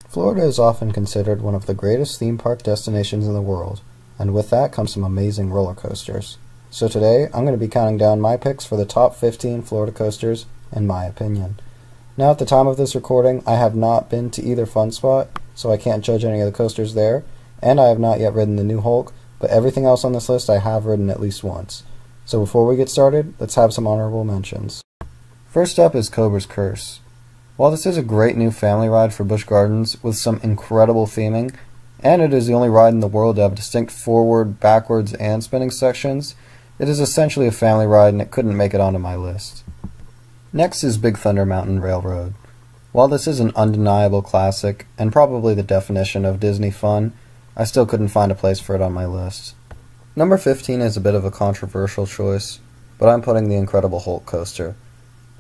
Florida is often considered one of the greatest theme park destinations in the world, and with that comes some amazing roller coasters. So today, I'm going to be counting down my picks for the top 15 Florida coasters, in my opinion. Now at the time of this recording, I have not been to either Fun Spot, so I can't judge any of the coasters there, and I have not yet ridden the new Hulk, but everything else on this list I have ridden at least once. So before we get started, let's have some honorable mentions. First up is Cobra's Curse. While this is a great new family ride for Busch Gardens with some incredible theming, and it is the only ride in the world to have distinct forward, backwards, and spinning sections, it is essentially a family ride and it couldn't make it onto my list. Next is Big Thunder Mountain Railroad. While this is an undeniable classic, and probably the definition of Disney fun, I still couldn't find a place for it on my list. Number 15 is a bit of a controversial choice, but I'm putting the Incredible Hulk coaster.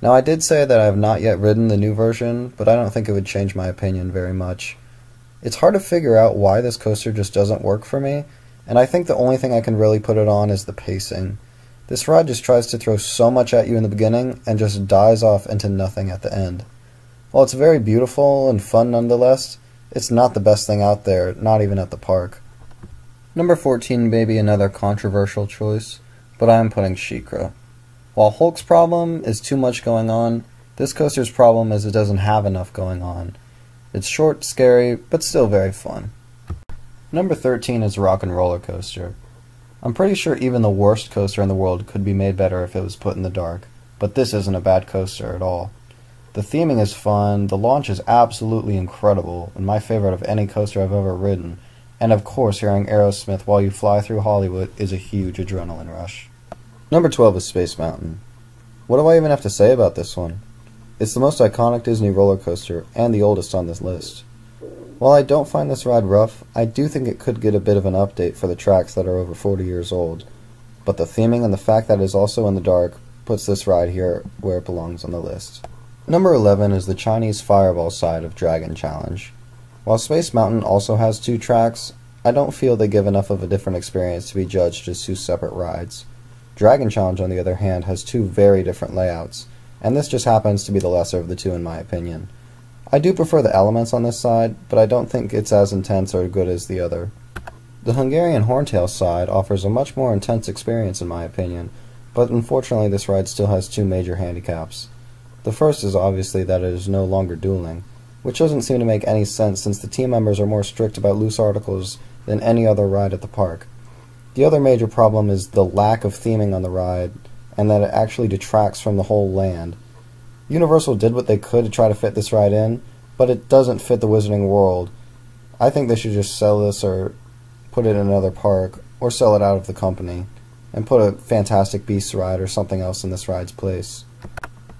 Now I did say that I have not yet ridden the new version, but I don't think it would change my opinion very much. It's hard to figure out why this coaster just doesn't work for me, and I think the only thing I can really put it on is the pacing. This ride just tries to throw so much at you in the beginning and just dies off into nothing at the end. While it's very beautiful and fun nonetheless, it's not the best thing out there, not even at the park. Number 14 may be another controversial choice, but I am putting Shikra. While Hulk's problem is too much going on, this coaster's problem is it doesn't have enough going on. It's short, scary, but still very fun. Number 13 is Rock and Roller Coaster. I'm pretty sure even the worst coaster in the world could be made better if it was put in the dark, but this isn't a bad coaster at all. The theming is fun, the launch is absolutely incredible, and my favorite of any coaster I've ever ridden, and of course hearing Aerosmith while you fly through Hollywood is a huge adrenaline rush. Number 12 is Space Mountain. What do I even have to say about this one? It's the most iconic Disney roller coaster, and the oldest on this list. While I don't find this ride rough, I do think it could get a bit of an update for the tracks that are over 40 years old. But the theming and the fact that it is also in the dark puts this ride here where it belongs on the list. Number 11 is the Chinese Fireball side of Dragon Challenge. While Space Mountain also has 2 tracks, I don't feel they give enough of a different experience to be judged as 2 separate rides. Dragon Challenge, on the other hand, has 2 very different layouts, and this just happens to be the lesser of the 2 in my opinion. I do prefer the elements on this side, but I don't think it's as intense or good as the other. The Hungarian Horntail side offers a much more intense experience in my opinion, but unfortunately this ride still has 2 major handicaps. The first is obviously that it is no longer dueling, which doesn't seem to make any sense since the team members are more strict about loose articles than any other ride at the park. The other major problem is the lack of theming on the ride, and that it actually detracts from the whole land. Universal did what they could to try to fit this ride in, but it doesn't fit the Wizarding World. I think they should just sell this or put it in another park, or sell it out of the company, and put a Fantastic Beasts ride or something else in this ride's place.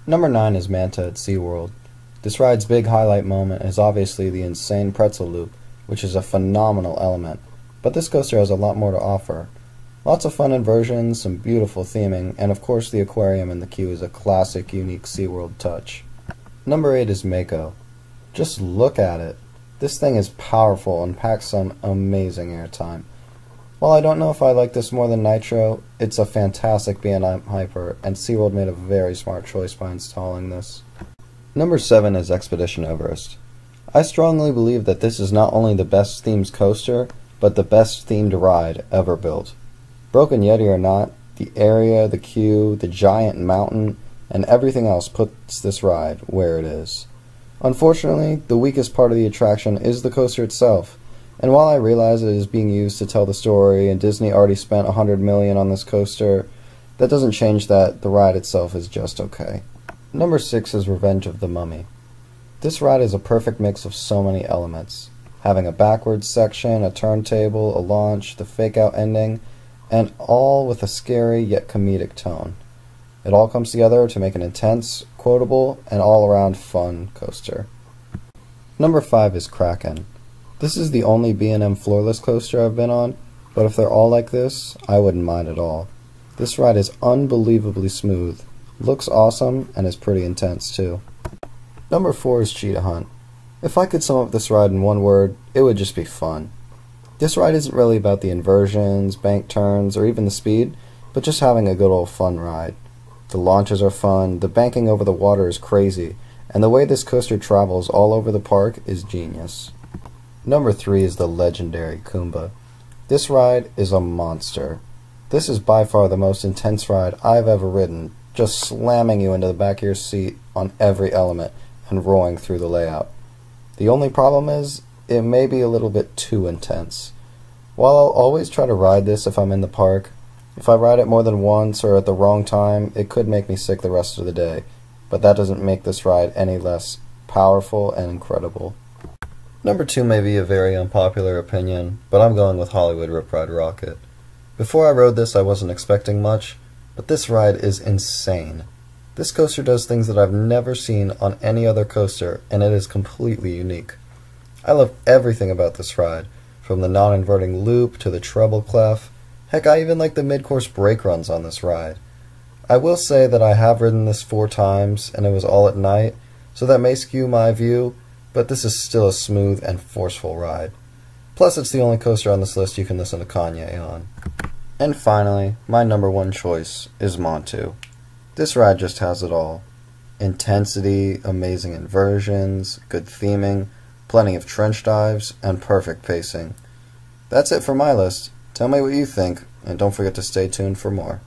Number 9 is Manta at SeaWorld. This ride's big highlight moment is obviously the insane pretzel loop, which is a phenomenal element, but this coaster has a lot more to offer. Lots of fun inversions, some beautiful theming, and of course the aquarium in the queue is a classic, unique SeaWorld touch. Number 8 is Mako. Just look at it. This thing is powerful and packs some amazing airtime. While I don't know if I like this more than Nitro, it's a fantastic B&M Hyper, and SeaWorld made a very smart choice by installing this. Number 7 is Expedition Everest. I strongly believe that this is not only the best themed coaster, but the best themed ride ever built. Broken Yeti or not, the area, the queue, the giant mountain, and everything else puts this ride where it is. Unfortunately, the weakest part of the attraction is the coaster itself, and while I realize it is being used to tell the story and Disney already spent $100 million on this coaster, that doesn't change that the ride itself is just okay. Number 6 is Revenge of the Mummy. This ride is a perfect mix of so many elements, having a backwards section, a turntable, a launch, the fake-out ending, and all with a scary yet comedic tone. It all comes together to make an intense, quotable, and all-around fun coaster. Number 5 is Kraken. This is the only B&M floorless coaster I've been on, but if they're all like this, I wouldn't mind at all. This ride is unbelievably smooth, looks awesome, and is pretty intense too. Number 4 is Cheetah Hunt. If I could sum up this ride in one word, it would just be fun. This ride isn't really about the inversions, bank turns, or even the speed, but just having a good old fun ride. The launches are fun, the banking over the water is crazy, and the way this coaster travels all over the park is genius. Number 3 is the legendary Kumba. This ride is a monster. This is by far the most intense ride I've ever ridden, just slamming you into the back of your seat on every element and roaring through the layout. The only problem is, it may be a little bit too intense. While I'll always try to ride this if I'm in the park, if I ride it more than once or at the wrong time, it could make me sick the rest of the day, but that doesn't make this ride any less powerful and incredible. Number 2 may be a very unpopular opinion, but I'm going with Hollywood Rip Ride Rocket. Before I rode this, I wasn't expecting much, but this ride is insane. This coaster does things that I've never seen on any other coaster, and it is completely unique. I love everything about this ride, from the non-inverting loop to the treble clef. Heck, I even like the mid-course brake runs on this ride. I will say that I have ridden this 4 times, and it was all at night, so that may skew my view, but this is still a smooth and forceful ride. Plus, it's the only coaster on this list you can listen to Kanye on. And finally, my number 1 choice is Manta. This ride just has it all. Intensity, amazing inversions, good theming, plenty of trench dives, and perfect pacing. That's it for my list. Tell me what you think, and don't forget to stay tuned for more.